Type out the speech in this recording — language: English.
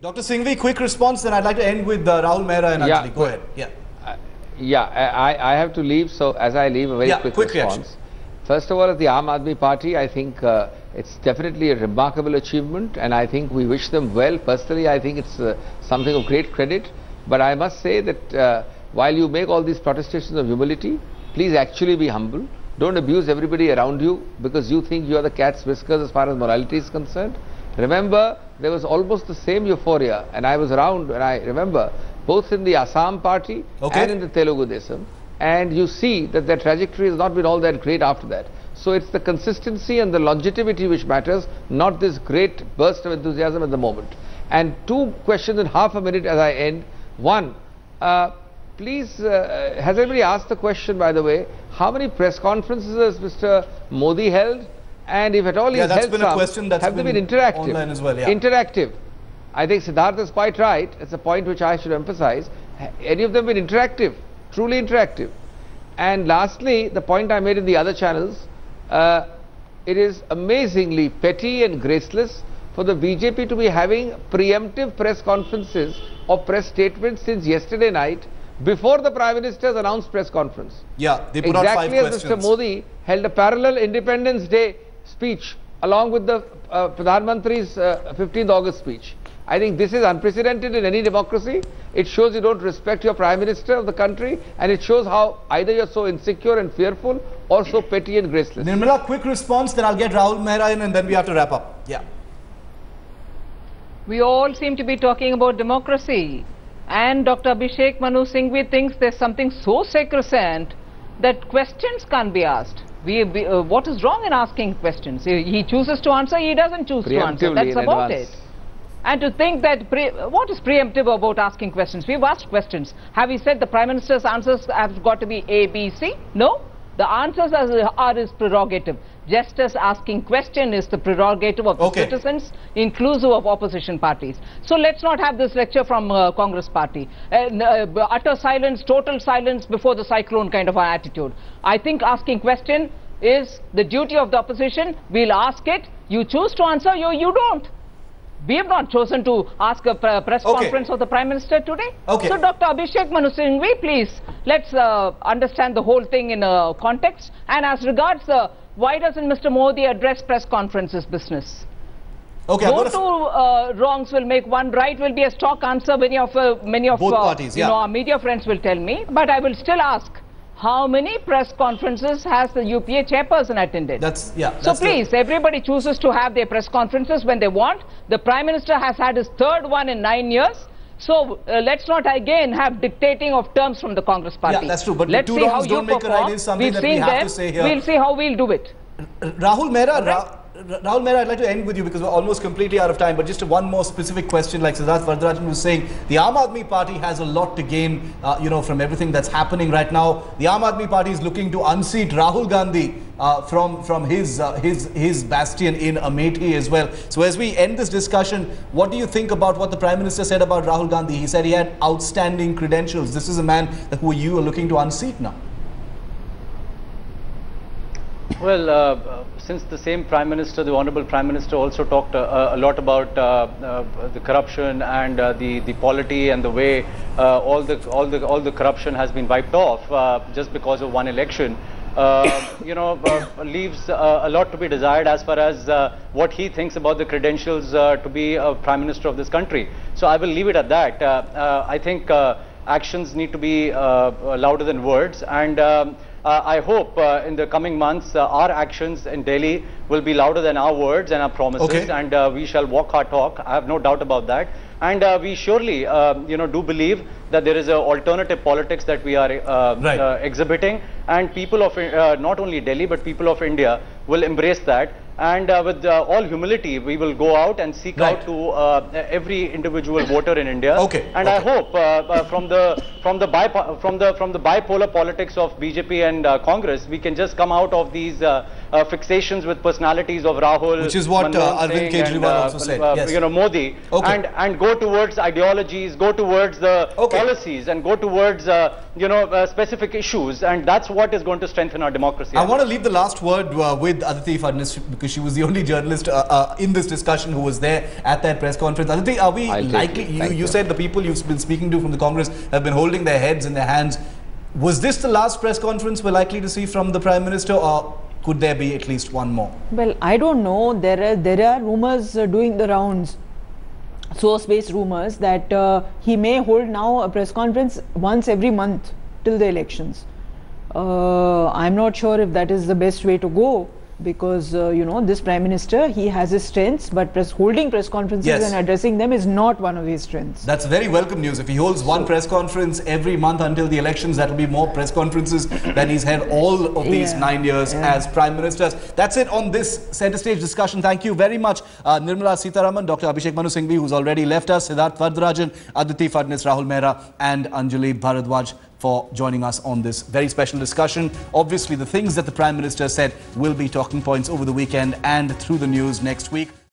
Dr. Singhvi, quick response, then I'd like to end with Rahul Mehra and Anjali. Go ahead. I have to leave, so as I leave, a very quick response. Reaction. First of all, as the Aam Aadmi Party, I think it's definitely a remarkable achievement, and I think we wish them well. Personally, I think it's something of great credit. But I must say that while you make all these protestations of humility, please actually be humble. Don't abuse everybody around you because you think you are the cat's whiskers as far as morality is concerned. Remember, there was almost the same euphoria, and I was around, and I remember, both in the Assam party and in the Telugu Desam, and you see that their trajectory has not been all that great after that. So it's the consistency and the longevity which matters, not this great burst of enthusiasm at the moment. And two questions in half a minute as I end. One, please, has anybody asked the question, by the way, how many press conferences has Mr. Modi held? And if at all he's held some, have they been interactive? Online as well, Interactive. I think Siddharth is quite right. It's a point which I should emphasize. Any of them been interactive? Truly interactive. And lastly, the point I made in the other channels, it is amazingly petty and graceless for the BJP to be having preemptive press conferences or press statements since yesterday night before the Prime Minister's announced press conference. Yeah, they put out 5 questions. Exactly as Mr. Modi held a parallel Independence Day speech along with the Pradhan Mantri's 15th August speech. I think this is unprecedented in any democracy. It shows you don't respect your Prime Minister of the country, and it shows how either you're so insecure and fearful or so petty and graceless. Nirmala, quick response, then I'll get Rahul Mehra in and then we have to wrap up. Yeah. We all seem to be talking about democracy, and Dr. Abhishek Manu Singhvi thinks there's something so sacrosanct that questions can't be asked. What is wrong in asking questions? He chooses to answer, he doesn't choose to answer. That's about it. And to think that, what is preemptive about asking questions? We've asked questions. Have we said the Prime Minister's answers have got to be A, B, C? No. The answers are his prerogative. Just as asking question is the prerogative of the citizens, inclusive of opposition parties. So let's not have this lecture from Congress party. Utter silence, total silence before the cyclone kind of an attitude. I think asking question is the duty of the opposition. We'll ask it. You choose to answer, you don't. We have not chosen to ask a press conference of the Prime Minister today. So Dr. Abhishek Manu Singhvi, please, let's understand the whole thing in context. And as regards why doesn't Mr. Modi address press conferences business? No two wrongs will make one right will be a stock answer. Many of parties, our media friends will tell me. But I will still ask, how many press conferences has the UPA chairperson attended? So please, everybody chooses to have their press conferences when they want. The Prime Minister has had his 3rd one in 9 years. So let's not again have dictating of terms from the Congress party. Yeah, that's true. But let's see how you perform. We've seen them. We'll see how we'll do it. Rahul Mehra, Rahul Mehra, I'd like to end with you because we're almost completely out of time. But just one more specific question, like Siddharth Varadarajan was saying, the Aam Aadmi Party has a lot to gain, from everything that's happening right now. The Aam Aadmi Party is looking to unseat Rahul Gandhi from his bastion in Amethi as well. So as we end this discussion, what do you think about what the Prime Minister said about Rahul Gandhi? He said he had outstanding credentials. This is a man who you are looking to unseat now. Well, since the same Prime Minister, the Honourable Prime Minister, also talked a lot about the corruption and the polity and the way all the corruption has been wiped off just because of one election, leaves a lot to be desired as far as what he thinks about the credentials to be a Prime Minister of this country. So I will leave it at that. I think actions need to be louder than words, and I hope in the coming months our actions in Delhi will be louder than our words and our promises, and we shall walk our talk. I have no doubt about that. And we surely, do believe that there is an alternative politics that we are exhibiting, and people of not only Delhi but people of India will embrace that. And with all humility, we will go out and seek out to every individual voter in India. And I hope from the bipolar politics of BJP and Congress, we can just come out of these fixations with personalities of Rahul, which is what Arvind Kejriwal also said. Yes. You know, Modi, and go towards ideologies, go towards the policies, and go towards specific issues, and that's what is going to strengthen our democracy. I want to leave the last word with Aditi Phadnis, because she was the only journalist in this discussion who was there at that press conference. Aditi, are we likely? You said the people you've been speaking to from the Congress have been holding their heads in their hands. Was this the last press conference we're likely to see from the Prime Minister, or could there be at least one more? Well, I don't know. There are rumors doing the rounds, source-based rumors, that he may hold now a press conference once every month till the elections. I'm not sure if that is the best way to go, because this Prime Minister, he has his strengths, but holding press conferences and addressing them is not one of his strengths. That's very welcome news. If he holds one press conference every month until the elections, that will be more press conferences than he's held all of these 9 years as Prime Minister. That's it on this Centre Stage discussion. Thank you very much, Nirmala Sitharaman, Dr. Abhishek Manu Singhvi, who's already left us, Siddharth Varatharajan, Aditi Phadnis, Rahul Mehra, and Anjali Bharadwaj, for joining us on this very special discussion. Obviously, the things that the Prime Minister said will be talking points over the weekend and through the news next week.